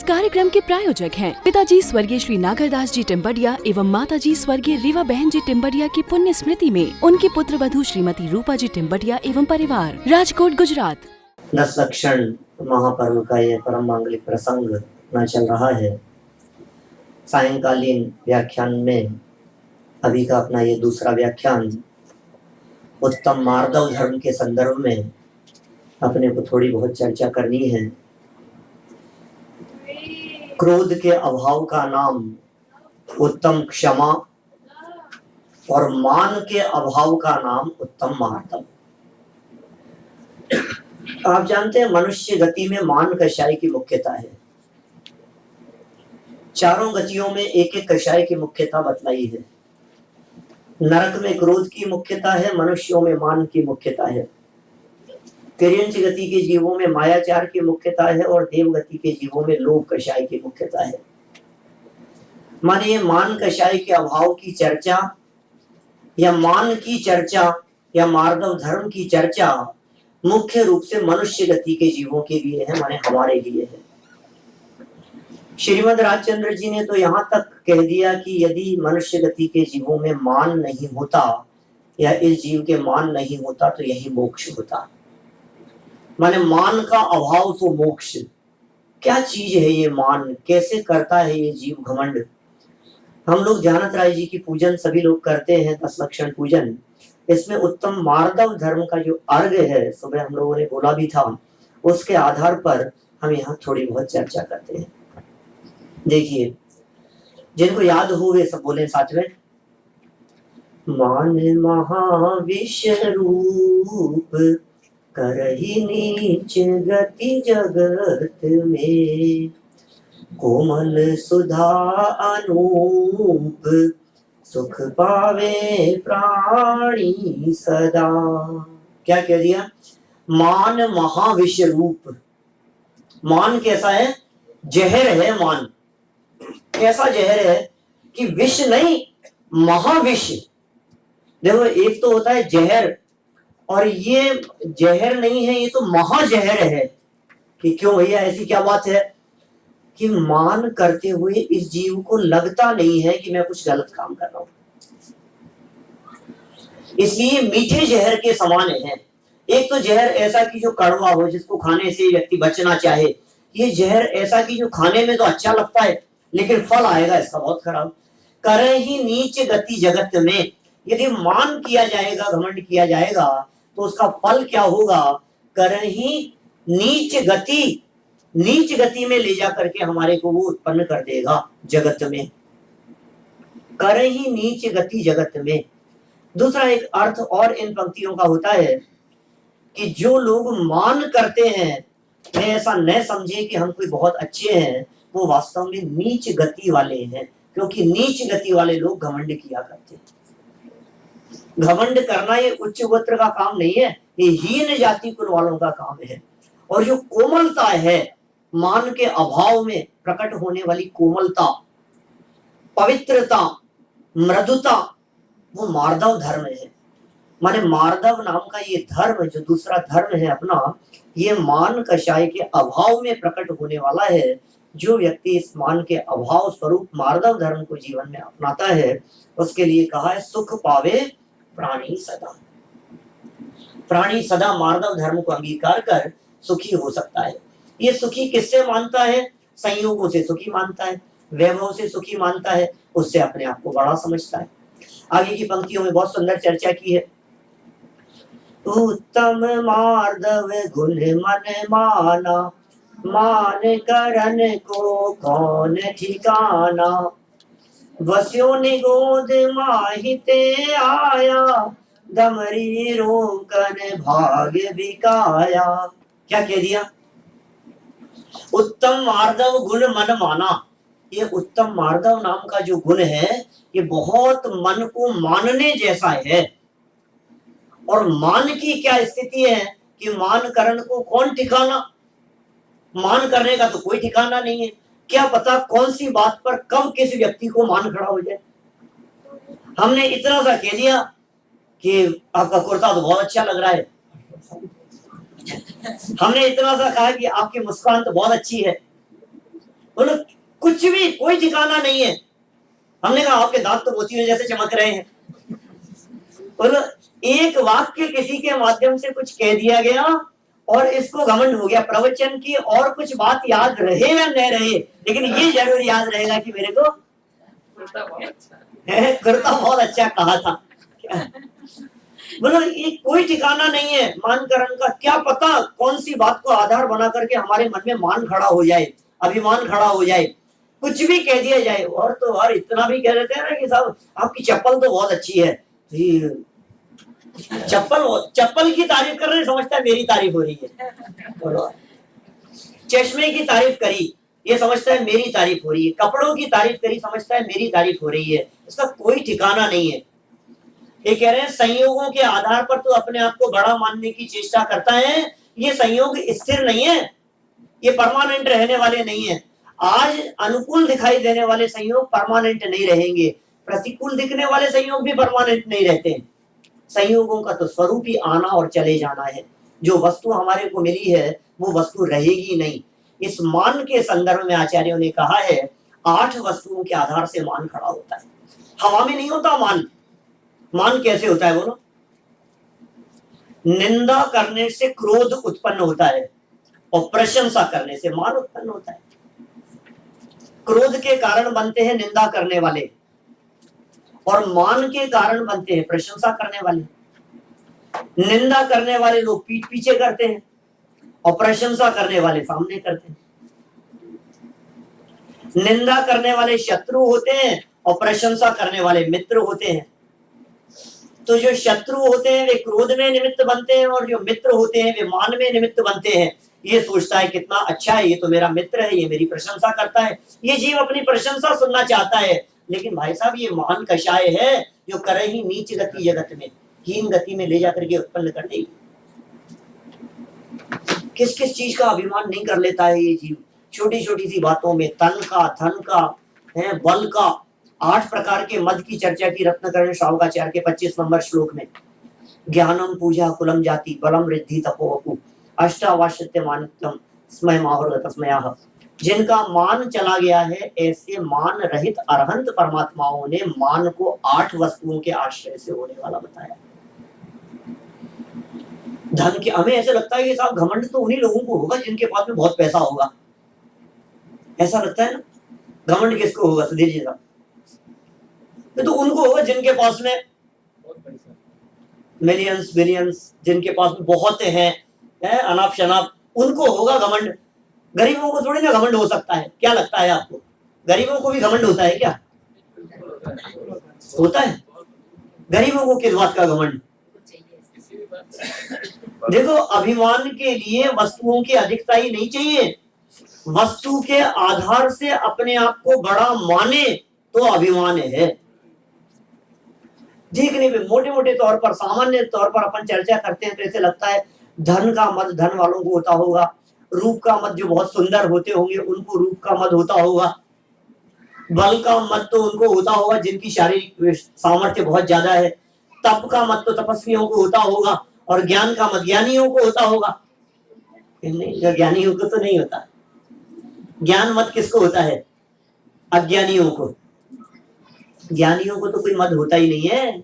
कार्यक्रम के प्रायोजक हैं पिताजी स्वर्गीय श्री नागरदास जी टिम्बडिया एवं माताजी स्वर्गीय रीवा बहन जी टिम्बडिया की पुण्य स्मृति में उनकी पुत्र वधू श्रीमती रूपा जी टिम्बडिया एवं परिवार, राजकोट, गुजरात। 10 लक्षण महापर्व का ये परम मांगलिक प्रसंग न चल रहा है। सायंकालीन व्याख्यान में अभी का अपना ये दूसरा व्याख्यान उत्तम मार्दव धर्म के संदर्भ में अपने को थोड़ी बहुत चर्चा करनी है। क्रोध के अभाव का नाम उत्तम क्षमा और मान के अभाव का नाम उत्तम मार्दव। आप जानते हैं मनुष्य गति में मान कषाय की मुख्यता है। चारों गतियों में एक एक कषाय की मुख्यता बतलाई है। नरक में क्रोध की मुख्यता है, मनुष्यों में मान की मुख्यता है। तिर्यंच गति के जीवों में मायाचार की मुख्यता है और देव गति के जीवों में लोभ कषाय की मुख्यता है। माने ये मान कषाय के अभाव की चर्चा या मान की चर्चा या मार्दव धर्म की चर्चा मुख्य रूप से मनुष्य गति के जीवों के लिए है, माने हमारे लिए है। श्रीमद राजचंद्र जी ने तो यहाँ तक कह दिया कि यदि मनुष्य गति के जीवों में मान नहीं होता या इस जीव के मान नहीं होता तो यही मोक्ष होता। माने मान का अभाव तो मोक्ष। क्या चीज है ये मान, कैसे करता है ये जीव घमंड। हम लोग ध्यानत राय जी की पूजन सभी लोग करते हैं, 10 लक्षण पूजन। इसमें उत्तम मार्दव धर्म का जो अर्घ है, सुबह हम लोगों ने बोला भी था, उसके आधार पर हम यहाँ थोड़ी बहुत चर्चा करते हैं। देखिए, जिनको याद हो वे सब बोले साथ में। मान महाविष रूप करहि नीच गति जगत में, कोमल सुधा अनूप सुख पावे प्राणी सदा। क्या कह दिया? मान महाविष रूप। मान कैसा है? जहर है मान। कैसा जहर है कि विष नहीं, महाविष। देखो, एक तो होता है जहर और ये जहर नहीं है, ये तो महाजहर है। कि क्यों भैया, ऐसी क्या बात है कि मान करते हुए इस जीव को लगता नहीं है कि मैं कुछ गलत काम कर रहा हूं, इसलिए मीठे जहर के समान है। एक तो जहर ऐसा कि जो कड़वा हो, जिसको खाने से व्यक्ति बचना चाहे। ये जहर ऐसा कि जो खाने में तो अच्छा लगता है लेकिन फल आएगा इसका बहुत खराब। करहि नीच गति जगत में, यदि मान किया जाएगा, घमंड किया जाएगा तो उसका फल क्या होगा? करहि नीच गति, नीच गति में ले जा करके हमारे को वो उत्पन्न कर देगा जगत में। करहि नीच गति जगत में। दूसरा एक अर्थ और इन पंक्तियों का होता है कि जो लोग मान करते हैं, वे ऐसा न समझे कि हम कोई बहुत अच्छे हैं, वो वास्तव में नीच गति वाले हैं। क्योंकि नीच गति वाले लोग घमंड किया करते हैं। घमंड करना ये उच्च गोत्र का काम नहीं है, ये हीन जाति कुल वालों का काम है। और जो कोमलता है, मान के अभाव में प्रकट होने वाली कोमलता, पवित्रता, मृदुता, वो मार्दव धर्म है। माने मार्दव नाम का ये धर्म, जो दूसरा धर्म है अपना, ये मान कषाय के अभाव में प्रकट होने वाला है। जो व्यक्ति इस मान के अभाव स्वरूप मार्दव धर्म को जीवन में अपनाता है, उसके लिए कहा है सुख पावे प्राणी सदा। प्राणी सदा मार्दव धर्म को अंगीकार कर सुखी हो सकता है। ये सुखी किससे मानता है? संयोगों से सुखी मानता है, वैभव से सुखी मानता है, उससे अपने आप को बड़ा समझता है। आगे की पंक्तियों में बहुत सुंदर चर्चा की है। उत्तम मार्दव गुण मन माना, मान करन को कौन ठिकाना। वस्यो निगोद माहिते आया, दमरी रोकन भाग्य बिकाया। क्या कह दिया? उत्तम मार्दव गुण मन माना। ये उत्तम मार्दव नाम का जो गुण है, ये बहुत मन को मानने जैसा है। और मान की क्या स्थिति है कि मान करण को कौन ठिकाना। मान करने का तो कोई ठिकाना नहीं है। क्या पता कौन सी बात पर कब किस व्यक्ति को मान खड़ा हो जाए। हमने इतना सा कह दिया कि आपका कुर्ता तो बहुत अच्छा लग रहा है, हमने इतना सा कहा कि आपकी मुस्कान तो बहुत अच्छी है, बोलो कुछ भी कोई ठिकाना नहीं है। हमने कहा आपके दांत तो मोतियों जैसे चमक रहे हैं। बोलो एक वाक्य किसी के माध्यम से कुछ कह दिया गया और इसको घमंड हो गया प्रवचन की, और कुछ बात याद रहे या न रहे, लेकिन ये जरूर याद रहेगा कि मेरे को कुर्ता बहुत अच्छा कहा था। बोलो ये कोई ठिकाना नहीं है मान करण का। क्या पता कौन सी बात को आधार बना करके हमारे मन में मान खड़ा हो जाए, अभिमान खड़ा हो जाए, कुछ भी कह दिया जाए। और इतना भी कह देते हैं ना कि साहब आपकी चप्पल तो बहुत अच्छी है। चप्पल की तारीफ कर रहे हैं, समझता है मेरी तारीफ हो रही है। चश्मे की तारीफ करी, ये समझता है मेरी तारीफ हो रही है। कपड़ों की तारीफ करी, समझता है मेरी तारीफ हो रही है। इसका कोई ठिकाना नहीं है। ये कह रहे हैं संयोगों के आधार पर तो अपने आप को बड़ा मानने की चेष्टा करता है। ये संयोग स्थिर नहीं है, ये परमानेंट रहने वाले नहीं है। आज अनुकूल दिखाई देने वाले संयोग परमानेंट नहीं रहेंगे, प्रतिकूल दिखने वाले संयोग भी परमानेंट नहीं रहते हैं। संयोगों का तो स्वरूप ही आना और चले जाना है। जो वस्तु हमारे को मिली है वो वस्तु रहेगी नहीं। इस मान के संदर्भ में आचार्यों ने कहा है 8 वस्तुओं के आधार से मान खड़ा होता है। हवा में नहीं होता मान। मान कैसे होता है बोलो? निंदा करने से क्रोध उत्पन्न होता है और प्रशंसा करने से मान उत्पन्न होता है। क्रोध के कारण बनते हैं निंदा करने वाले और मान के कारण बनते हैं प्रशंसा करने वाले। निंदा करने वाले लोग पीठ पीछे करते हैं और प्रशंसा करने वाले सामने करते हैं। निंदा करने वाले शत्रु होते हैं और प्रशंसा करने वाले मित्र होते हैं। तो जो शत्रु होते हैं वे क्रोध में निमित्त बनते हैं और जो मित्र होते हैं वे मान में निमित्त बनते हैं। ये सोचता है कितना अच्छा है, ये तो मेरा मित्र है, ये मेरी प्रशंसा करता है। ये जीव अपनी प्रशंसा सुनना चाहता है, लेकिन भाई साहब ये मान कषाय है जो करे ही नीच गति जगत में, हीन गति में ले जाकर के उत्पन्न कर देगी। किस किस चीज का अभिमान नहीं कर लेता है ये जीव। छोटी छोटी सी बातों में तन का, धन का, बल का। 8 प्रकार के मद की चर्चा की रत्नकरण श्रावकाचार्य के 25 नंबर श्लोक में। ज्ञानम पूजा कुलम जाति बलम वृद्धि तपोवपु अष्टावाश्यत्य मानित्यम स्मय माहुर्गत स्मयः। जिनका मान चला गया है ऐसे मान रहित अरहंत परमात्माओं ने मान को 8 वस्तुओं के आश्रय से होने वाला बताया। धन के हमें ऐसे लगता है कि साहब घमंड तो उन्हीं लोगों को होगा जिनके पास में बहुत पैसा होगा। ऐसा लगता है ना। घमंड किसको होगा सुधीर जी साहब? तो उनको होगा जिनके पास में मिलियंस बिलियंस, जिनके पास में बहुत हैं, अनाप शनाप, उनको होगा घमंड। गरीबों को थोड़ी ना घमंड हो सकता है। क्या लगता है आपको? गरीबों को भी घमंड होता है क्या? होता है। गरीबों को किस बात का घमंड? देखो अभिमान के लिए वस्तुओं की अधिकता ही नहीं चाहिए। वस्तु के आधार से अपने आप को बड़ा माने तो अभिमान है। देखने पे मोटे मोटे तौर पर, सामान्य तौर पर अपन चर्चा करते हैं तो ऐसे लगता है धन का मद धन वालों को होता होगा, रूप का मद जो बहुत सुंदर होते होंगे उनको रूप का मद होता होगा, बल का मद तो उनको होता होगा जिनकी शारीरिक सामर्थ्य बहुत ज्यादा है, तप का मद तो तपस्वियों को होता होगा और ज्ञान का मद ज्ञानियों को होता होगा। नहीं, ज्ञानियों को तो नहीं होता। ज्ञान मद किसको होता है? अज्ञानियों को। ज्ञानियों को तो कोई मद होता ही नहीं है।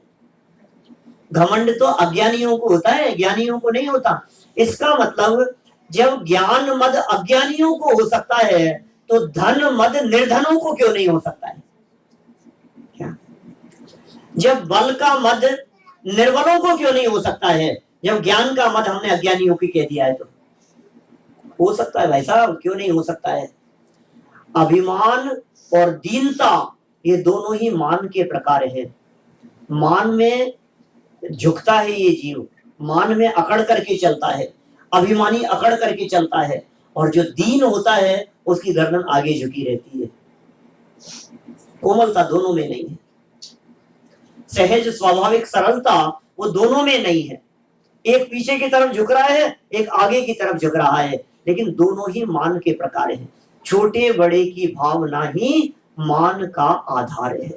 घमंड तो अज्ञानियों को होता है, ज्ञानियों को नहीं होता। इसका मतलब जब ज्ञान मद अज्ञानियों को हो सकता है तो धन मद निर्धनों को क्यों नहीं हो सकता है? क्या? जब बल का मद निर्बलों को क्यों नहीं हो सकता है? जब ज्ञान का मद हमने अज्ञानियों की कह दिया है तो हो सकता है। भाई साहब क्यों नहीं हो सकता है? अभिमान और दीनता ये दोनों ही मान के प्रकार है। मान में झुकता है ये जीव, मान में अकड़ करके चलता है, अभिमानी अकड़ करके चलता है, और जो दीन होता है उसकी गर्दन आगे झुकी रहती है। कोमलता दोनों में नहीं है। सहज स्वाभाविक सरलता वो दोनों में नहीं है। एक पीछे की तरफ झुक रहा है, एक आगे की तरफ झुक रहा है, लेकिन दोनों ही मान के प्रकार हैं। छोटे बड़े की भावना ही मान का आधार है।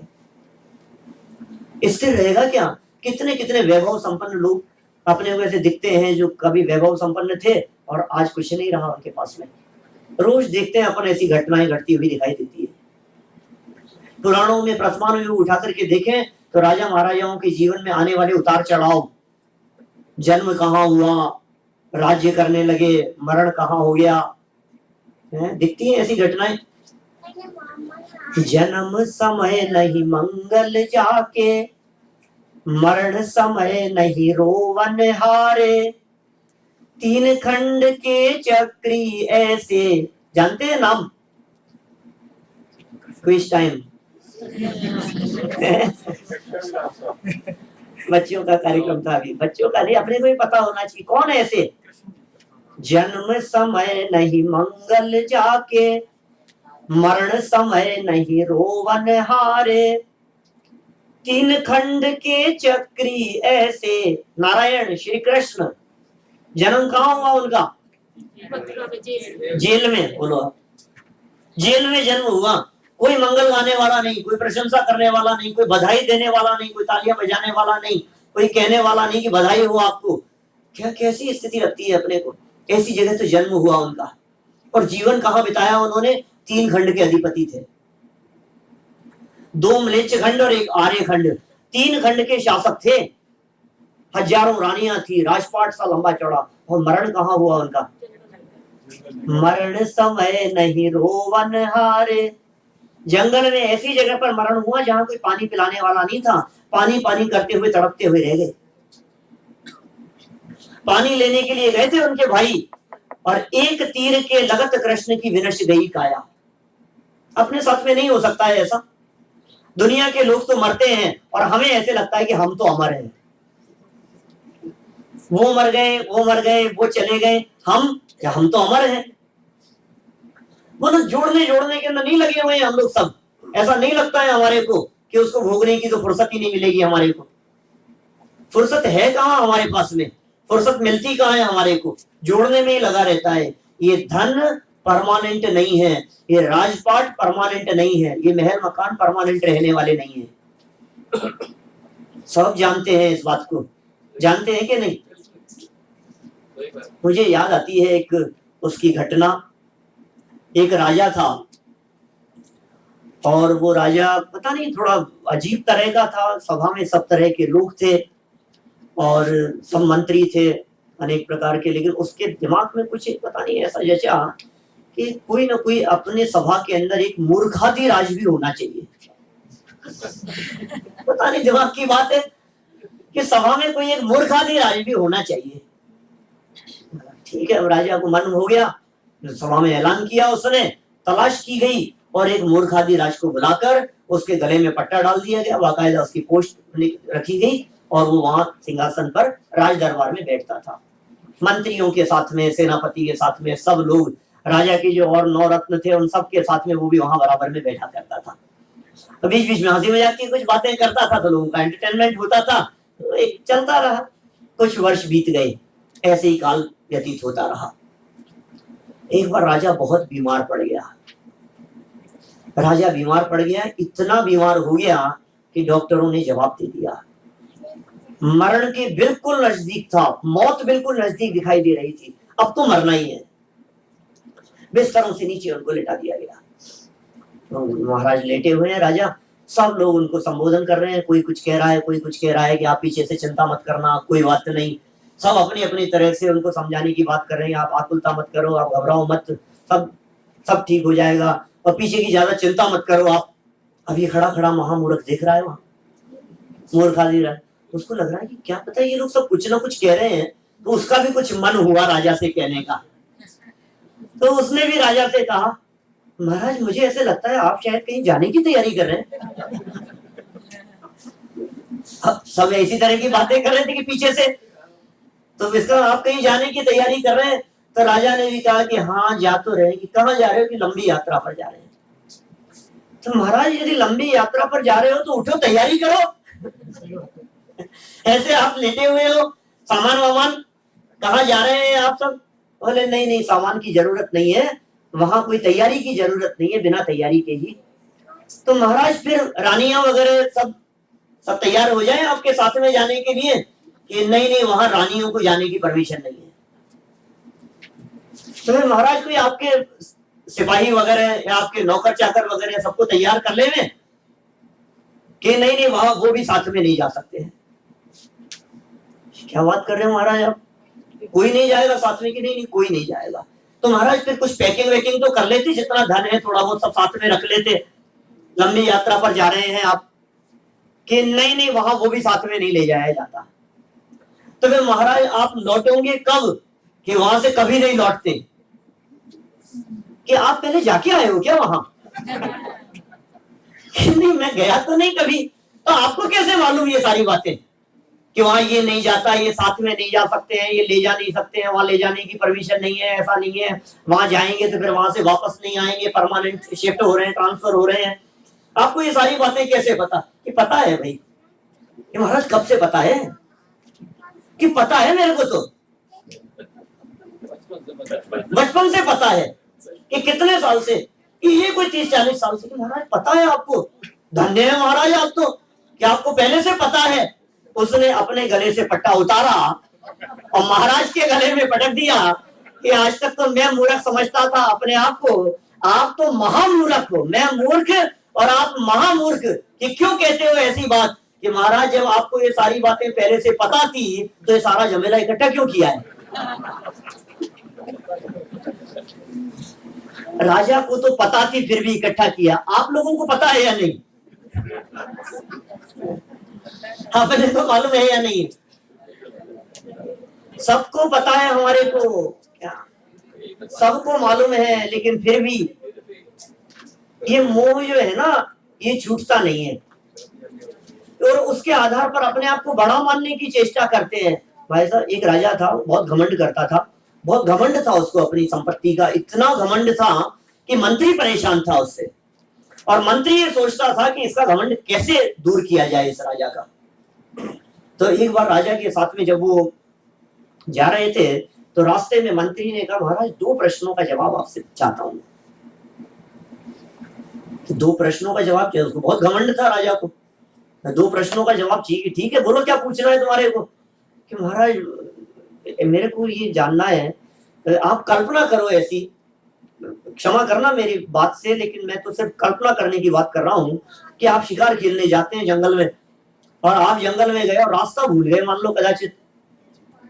स्थिर रहेगा क्या? कितने कितने वैभव संपन्न लोग अपने वैसे दिखते हैं जो कभी वैभव संपन्न थे और आज कुछ नहीं रहा उनके पास में। रोज देखते हैं अपन, ऐसी घटनाएं घटती हुई दिखाई देती है। पुराणों में प्रथमानुग युग उठा करके देखें तो राजा महाराजाओं के जीवन में आने वाले उतार चढ़ाव, जन्म कहाँ हुआ, राज्य करने लगे, मरण कहाँ हो गया, दिखती है ऐसी घटनाएं। जन्म समय नहीं मंगल जाके, मरण समय नहीं रोवन हारे, तीन खंड के चक्री ऐसे। जानते हैं नाम? Quiz time. बच्चों का कार्यक्रम था अभी, बच्चों का नहीं, अपने को ही पता होना चाहिए कौन है ऐसे। जन्म समय नहीं मंगल जाके, मरण समय नहीं रोवन हारे, तीन खंड के चक्री ऐसे। नारायण श्री कृष्ण जन्म कहाँ हुआ उनका? जेल में। बोलो, जेल में जन्म हुआ। कोई मंगल गाने वाला नहीं, कोई प्रशंसा करने वाला नहीं, कोई बधाई देने वाला नहीं, कोई तालियां बजाने वाला नहीं, कोई कहने वाला नहीं कि बधाई हो आपको। क्या कैसी स्थिति लगती है अपने को। ऐसी जगह तो जन्म हुआ उनका। और जीवन कहाँ बिताया उन्होंने? तीन खंड के अधिपति थे, दो म्लेच्छ खंड और एक आर्य खंड। तीन खंड के शासक थे, हजारों रानियां थी, राजपाट सा लंबा चौड़ा। और मरण कहाँ हुआ उनका? मरण समय नहीं रोवन हारे। जंगल में ऐसी जगह पर मरण हुआ जहां कोई पानी पिलाने वाला नहीं था। पानी पानी करते हुए तड़पते हुए रह गए। पानी लेने के लिए गए थे उनके भाई, और एक तीर के लगत कृष्ण की विनष्ट गई काया। अपने साथ में नहीं हो सकता है ऐसा। दुनिया के लोग तो मरते हैं और हमें ऐसे लगता है कि हम तो अमर हैं। वो मर गए, वो मर गए, वो चले गए, हम तो अमर हैं। मतलब जोड़ने के अंदर नहीं लगे हुए हैं हम लोग सब। ऐसा नहीं लगता है हमारे को कि उसको भोगने की तो फुर्सत ही नहीं मिलेगी हमारे को। फुर्सत है कहाँ हमारे पास में? फुर्सत मिलती कहाँ है हमारे को? जोड़ने में ही लगा रहता है। ये धन परमानेंट नहीं है, ये राजपाट परमानेंट नहीं है, ये महल मकान परमानेंट रहने वाले नहीं है। सब जानते हैं इस बात को। जानते हैं कि नहीं? मुझे याद आती है एक उसकी घटना। एक राजा था, और वो राजा पता नहीं थोड़ा अजीब तरह का था। सभा में सब तरह के लोग थे और सब मंत्री थे अनेक प्रकार के, लेकिन उसके दिमाग में कुछ पता नहीं ऐसा जचा कि कोई ना कोई अपने सभा के अंदर एक मूर्खादि राज भी होना चाहिए। पता नहीं दिमाग की बात है कि सभा में कोई एक मूर्खादि राज भी होना चाहिए। ठीक है, अब राजा को मन हो गया, सभा में ऐलान किया उसने, तलाश की गई और एक मूर्खादि राज को बुलाकर उसके गले में पट्टा डाल दिया गया। बाकायदा उसकी पोस्ट रखी गई और वो वहां सिंहासन पर राज दरबार में बैठता था, मंत्रियों के साथ में, सेनापति के साथ में, सब लोग, राजा के जो और 9 रत्न थे उन सब के साथ में वो भी वहां बराबर में बैठा करता था। तो बीच बीच में हंसी मजाक की कुछ बातें करता था, तो लोगों का एंटरटेनमेंट होता था। तो एक चलता रहा। कुछ वर्ष बीत गए, ऐसे ही काल व्यतीत होता रहा। एक बार राजा बहुत बीमार पड़ गया। राजा बीमार पड़ गया, इतना बीमार हो गया कि डॉक्टरों ने जवाब दे दिया। मरण के बिल्कुल नजदीक था, मौत बिल्कुल नजदीक दिखाई दे रही थी, अब तो मरना ही है। बिस्तरों से नीचे उनको लेटा दिया गया। तो महाराज लेटे हुए हैं, राजा, सब लोग उनको संबोधन कर रहे हैं। कोई कुछ कह रहा है, कोई कुछ कह रहा है कि आप पीछे से चिंता मत करना, कोई बात नहीं। सब अपनी अपनी तरह से उनको समझाने की बात कर रहे हैं। आप आकुलता मत करो, आप घबराओ मत, सब ठीक हो जाएगा, और पीछे की ज्यादा चिंता मत करो आप। अब ये खड़ा खड़ा महामूर्ख देख रहा है, वहां मूर्ख आदमी रहा है। उसको लग रहा है कि क्या पता ये लोग सब कुछ ना कुछ कह रहे हैं। तो उसका भी कुछ मन हुआ राजा से कहने का। तो उसने भी राजा से कहा, महाराज मुझे ऐसे लगता है आप शायद कहीं जाने की तैयारी कर रहे हैं। सब ऐसी तरह की बातें कर रहे थे कि पीछे से, तो इसका आप कहीं जाने की तैयारी कर रहे हैं। तो राजा ने भी कहा कि हाँ जा तो रहे। कि कहाँ जा रहे हो? कि लंबी यात्रा पर जा रहे हैं। तो महाराज यदि लंबी यात्रा पर जा रहे हो तो उठो, तैयारी करो। ऐसे आप लेटे हुए हो, सामान वामान, कहाँ जा रहे हैं आप सब? बोले नहीं नहीं, सामान की जरूरत नहीं है, वहां कोई तैयारी की जरूरत नहीं है, बिना तैयारी के ही। तो महाराज फिर रानियां वगैरह सब तैयार हो जाए आपके साथ में जाने के लिए? कि नहीं नहीं, वहां रानियों को जाने की परमिशन नहीं है। तो महाराज कोई आपके सिपाही वगैरह या आपके नौकर चाकर वगैरह सबको तैयार कर ले में कि नहीं नहीं वहां वो भी साथ में नहीं जा सकते हैं। क्या बात कर रहे हो महाराज आप, कोई नहीं जाएगा साथ में? कि नहीं नहीं कोई नहीं जाएगा। तो महाराज फिर कुछ पैकिंग वैकिंग तो कर लेते, जितना धन है थोड़ा बहुत सब साथ में रख लेते, लंबी यात्रा पर जा रहे हैं आप। कि नहीं नहीं वहां वो भी साथ में नहीं ले जाया जाता। तो फिर महाराज आप लौटोगे कब? कि वहां से कभी नहीं लौटते। कि आप पहले जाके आए हो क्या वहां? नहीं मैं गया तो नहीं कभी। तो आपको कैसे मालूम ये सारी बातें कि वहां ये नहीं जाता, ये साथ में नहीं जा सकते हैं, ये ले जा नहीं सकते हैं, वहां ले जाने की परमिशन नहीं है, ऐसा नहीं है, वहां जाएंगे तो फिर वहां से वापस नहीं आएंगे, परमानेंट शिफ्ट हो रहे हैं, ट्रांसफर हो रहे हैं। आपको ये सारी बातें कैसे पता? कि पता है भाई। कि महाराज कब से पता है? कि पता है मेरे को तो बचपन से पता है। कि कितने साल से? कि ये कोई 30-40 साल से। कि महाराज पता है आपको? धन्य है महाराज आप तो, कि आपको पहले से पता है। उसने अपने गले से पट्टा उतारा और महाराज के गले में पटक दिया। कि आज तक तो मैं मूर्ख समझता था अपने आप को, आप तो महामूर्ख हो, मैं मूर्ख और आप महामूर्ख। कि क्यों कहते हो ऐसी बात? कि महाराज जब आपको ये सारी बातें पहले से पता थी तो ये सारा झमेला इकट्ठा क्यों किया है? राजा को तो पता थी फिर भी इकट्ठा किया, आप लोगों को पता है या नहीं? आपने तो मालूम है या नहीं? सबको पता है, हमारे को क्या सबको मालूम है, लेकिन फिर भी ये मोह जो है ना ये छूटता नहीं है और उसके आधार पर अपने आप को बड़ा मानने की चेष्टा करते हैं। भाई साहब एक राजा था, बहुत घमंड करता था, बहुत घमंड था उसको अपनी संपत्ति का, इतना घमंड था कि मंत्री परेशान था उससे। और मंत्री ये सोचता था कि इसका घमंड कैसे दूर किया जाए इस राजा का। तो एक बार राजा के साथ में जब वो जा रहे थे तो रास्ते में मंत्री ने कहा, महाराज 2 प्रश्नों का जवाब आपसे चाहता हूं। 2 प्रश्नों का जवाब चाहिए उसको, बहुत घमंड था राजा को। 2 प्रश्नों का जवाब चाहिए। ठीक है बोलो क्या पूछना है तुम्हारे को? कि महाराज मेरे को ये जानना है, आप कल्पना करो ऐसी, क्षमा करना मेरी बात से, लेकिन मैं तो सिर्फ कल्पना करने की बात कर रहा हूं कि आप शिकार खेलने जाते हैं जंगल में और आप जंगल में गए और रास्ता भूल गए, मान लो कदाचित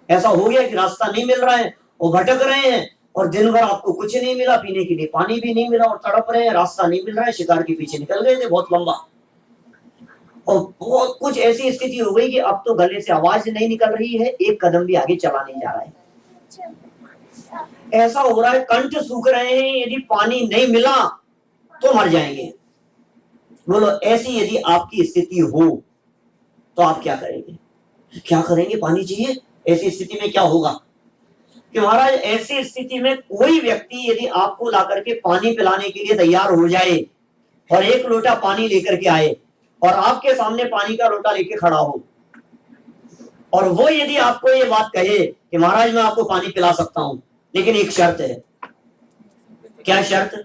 ऐसा हो गया कि रास्ता नहीं मिल रहा है और भटक रहे हैं और दिन भर आपको कुछ नहीं मिला, पीने के लिए पानी भी नहीं मिला और तड़प रहे हैं, रास्ता नहीं मिल रहा है, शिकार के पीछे निकल गए थे बहुत लंबा और बहुत कुछ ऐसी स्थिति हो गई कि अब तो गले से आवाज नहीं निकल रही है, एक कदम भी आगे चला नहीं जा रहा है। ऐसा हो रहा है कंठ सूख रहे हैं, यदि पानी नहीं मिला तो मर जाएंगे। बोलो ऐसी यदि आपकी स्थिति हो तो आप क्या करेंगे? क्या करेंगे? पानी चाहिए। ऐसी स्थिति में क्या होगा? कि महाराज ऐसी स्थिति में कोई व्यक्ति यदि आपको ला करके पानी पिलाने के लिए तैयार हो जाए और 1 लोटा पानी लेकर के आए और आपके सामने पानी का लोटा लेके खड़ा हो और वो यदि आपको ये बात कहे कि महाराज मैं आपको पानी पिला सकता हूं, लेकिन एक शर्त है। क्या शर्त?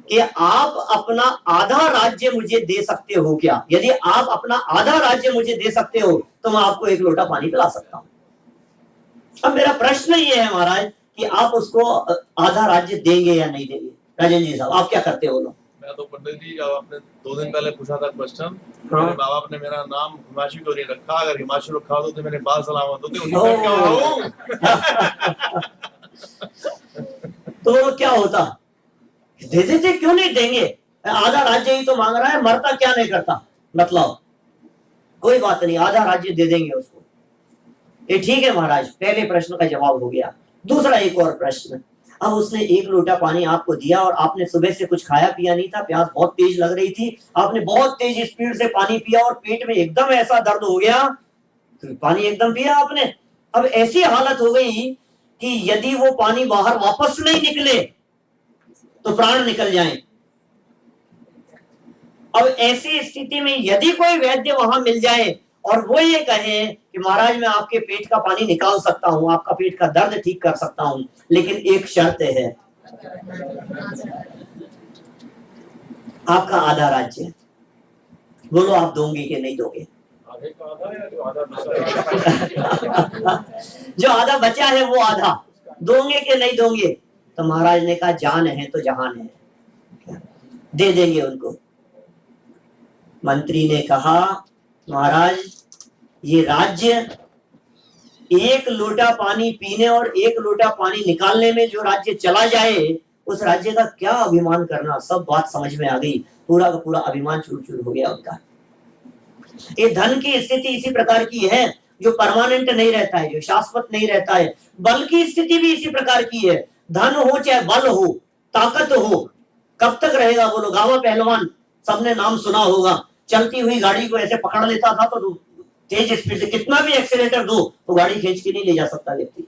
कि आप अपना आधा राज्य मुझे दे सकते हो क्या? यदि आप अपना आधा राज्य मुझे दे सकते हो तो मैं आपको 1 लोटा पानी पिला सकता हूं। अब मेरा प्रश्न ये है महाराज कि आप उसको आधा राज्य देंगे या नहीं देंगे? राजन जी साहब आप क्या करते हो? मैं तो पंडित जी आपने 2 दिन पहले पूछा था क्वेश्चन, हाँ। मेरे बाबा ने मेरा नाम हिमांशु को नहीं रखा, अगर हिमांशु रखा तो मेरे बाल सलामत होते। तो वो क्या होता? दे देते, क्यों नहीं देंगे? आधा राज्य ही तो मांग रहा है, मरता क्या नहीं करता। मतलब कोई बात नहीं, आधा राज्य दे देंगे उसको। ये ठीक है महाराज, पहले प्रश्न का जवाब हो गया। दूसरा एक और प्रश्न। अब उसने 1 लोटा पानी आपको दिया और आपने सुबह से कुछ खाया पिया नहीं था, प्यास बहुत तेज लग रही थी, आपने बहुत तेज स्पीड से पानी पिया और पेट में एकदम ऐसा दर्द हो गया, तो पानी एकदम पिया आपने। अब ऐसी हालत हो गई कि यदि वो पानी बाहर वापस नहीं निकले तो प्राण निकल जाएं। अब ऐसी स्थिति में यदि कोई वैद्य वहां मिल जाए और वो ये कहे कि महाराज मैं आपके पेट का पानी निकाल सकता हूं, आपका पेट का दर्द ठीक कर सकता हूं, लेकिन एक शर्त है, आपका आधा राज्य। बोलो आप दोगे कि नहीं दोगे? जो आधा बचा है वो आधा, दोगे कि नहीं दोगे? तो महाराज ने कहा जान है तो जहान है, दे देंगे उनको। मंत्री ने कहा महाराज ये राज्य एक लोटा पानी पीने और एक लोटा पानी निकालने में जो राज्य चला जाए उस राज्य का क्या अभिमान करना। सब बात समझ में आ गई, पूरा का पूरा अभिमान चूर चूर हो गया उनका। ये धन की स्थिति इसी प्रकार की है जो परमानेंट नहीं रहता है, जो शाश्वत नहीं रहता है। बल की स्थिति भी इसी प्रकार की है, धन हो चाहे बल हो, ताकत हो, कब तक रहेगा बोलो। गावा पहलवान सबने नाम सुना होगा, चलती हुई गाड़ी को ऐसे पकड़ लेता था तो तेज स्पीड से कितना भी एक्सीलेटर दो तो गाड़ी खींच के नहीं ले जा सकता व्यक्ति।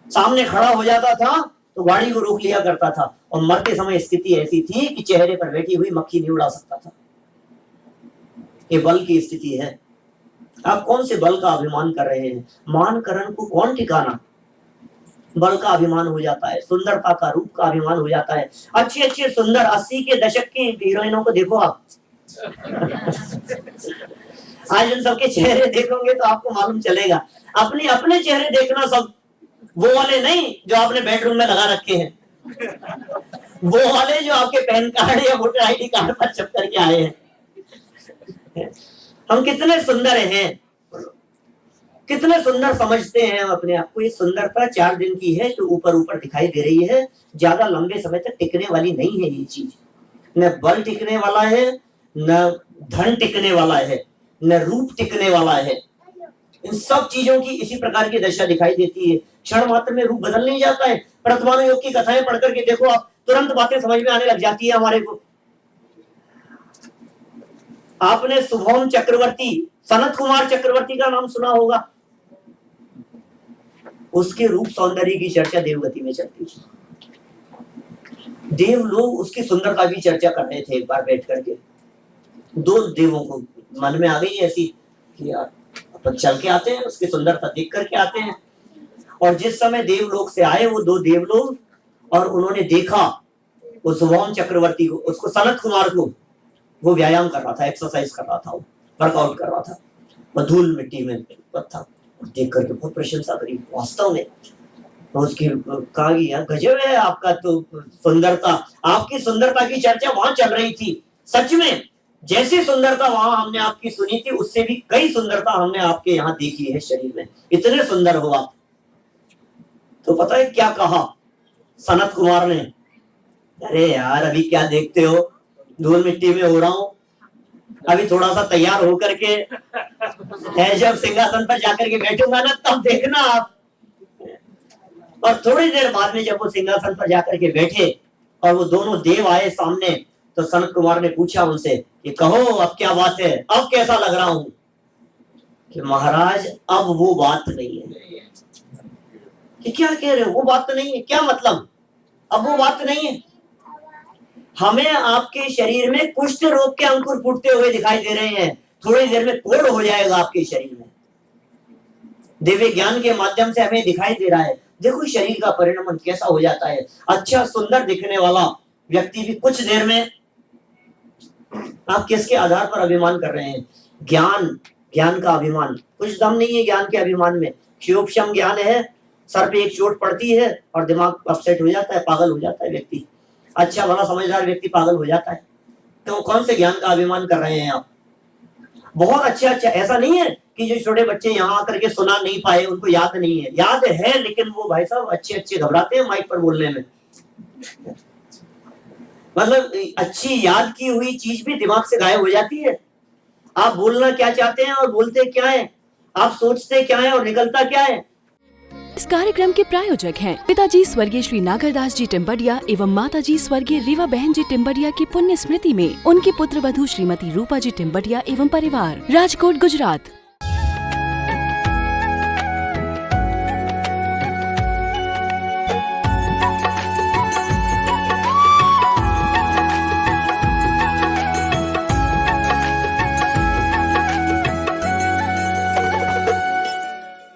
सामने खड़ा हो जाता था तो गाड़ी को रोक लिया करता था, और मरते समय स्थिति ऐसी थी कि चेहरे पर बैठी हुई मक्खी नहीं उड़ा सकता था। ये बल की स्थिति है। आप कौन से बल का अभिमान कर रहे हैं? मान करण को कौन ठिकाना? बल का अभिमान हो जाता है, सुंदरता का, रूप का अभिमान हो जाता है। अच्छी अच्छी सुंदर 80 के दशक की हीरोइनों को देखो आप आज उन सबके चेहरे देखोगे तो आपको मालूम चलेगा। अपने अपने चेहरे देखना, सब वो वाले नहीं जो आपने बेडरूम में लगा रखे हैं, वो वाले जो आपके पैन कार्ड या वोटर आईडी कार्ड पर छप करके आए हैं। हम कितने सुंदर हैं, कितने सुंदर समझते हैं हम अपने आप को। ये सुंदरता 4 दिन की है जो ऊपर ऊपर दिखाई दे रही है, ज्यादा लंबे समय तक टिकने वाली नहीं है। ये चीज न बल टिकने वाला है, न धन टिकने वाला है, न रूप टिकने वाला है। इन सब चीजों की इसी प्रकार की दशा दिखाई देती है। क्षण मात्र में रूप बदल नहीं जाता है। प्रथमानुयोग की कथाएं पढ़ करके देखो आप, तुरंत बातें समझ में आने लग जाती है हमारे को। आपने शुभम चक्रवर्ती, सनत कुमार चक्रवर्ती का नाम सुना होगा। उसके रूप सौंदर्य की चर्चा देवगति में चलती थी। देव लोग उसकी सुंदरता की चर्चा कर रहे थे। एक बार बैठ करके 2 देवों को मन में आ गई ऐसी कि यार अपन चल के आते हैं, उसकी सुंदरता देख करके आते हैं। और जिस समय देवलोक से आए वो 2 देवलोग, और उन्होंने देखा उस शुभम चक्रवर्ती को, उसको सनत कुमार को, वो व्यायाम कर रहा था, एक्सरसाइज कर रहा था, वो वर्कआउट कर रहा था, वो धूल मिट्टी में था। देख करके बहुत प्रशंसा करी वास्तव में। उसकी कहा कि यार गजब है आपका तो सुंदरता, आपकी सुंदरता की चर्चा वहां चल रही थी। सच में जैसी सुंदरता वहां हमने आपकी सुनी थी, उससे भी कई सुंदरता हमने आपके यहाँ देखी है शरीर में। इतने सुंदर हो आप। तो पता है क्या कहा सनत कुमार ने? अरे यार अभी क्या देखते हो, धूल मिट्टी में हो रहा हूं, अभी थोड़ा सा तैयार होकर के है जब सिंहासन पर जाकर के बैठूंगा ना तब देखना आप। और थोड़ी देर बाद में जब वो सिंहासन पर जाकर के बैठे और वो दोनों देव आए सामने, तो सनत कुमार ने पूछा उनसे कि कहो अब क्या बात है, अब कैसा लग रहा हूं? कि महाराज अब वो बात नहीं है। कि क्या कह रहे हो, वो बात तो नहीं है? क्या मतलब अब वो बात नहीं है? हमें आपके शरीर में कुष्ठ रोग के अंकुर फूटते हुए दिखाई दे रहे हैं। थोड़ी देर में कोढ़ हो जाएगा आपके शरीर में। दिव्य ज्ञान के माध्यम से हमें दिखाई दे रहा है। देखो शरीर का परिणाम कैसा हो जाता है। अच्छा सुंदर दिखने वाला व्यक्ति भी कुछ देर में, आप किसके आधार पर अभिमान कर रहे हैं? ज्ञान का अभिमान, कुछ दम नहीं है ज्ञान के अभिमान में। क्षोभशम ज्ञान है, सर पे एक चोट पड़ती है और दिमाग अपसेट हो जाता है, पागल हो जाता है व्यक्ति। अच्छा भला समझदार व्यक्ति पागल हो जाता है। तो कौन से ज्ञान का अभिमान कर रहे हैं आप? बहुत अच्छा, ऐसा नहीं है कि जो छोटे बच्चे यहाँ आकर के सुना नहीं पाए, उनको याद नहीं है। याद है, लेकिन वो भाई साहब अच्छे घबराते हैं माइक पर बोलने में। मतलब अच्छी याद की हुई चीज भी दिमाग से गायब हो जाती है। आप बोलना क्या चाहते हैं और बोलते क्या है, आप सोचते क्या है और निकलता क्या है। इस कार्यक्रम के प्रायोजक हैं पिताजी स्वर्गीय श्री नागरदास जी टिम्बडिया एवं माताजी स्वर्गीय रीवा बहन जी टिम्बडिया की पुण्य स्मृति में उनकी पुत्र वधू श्रीमती रूपा जी टिम्बडिया एवं परिवार, राजकोट गुजरात।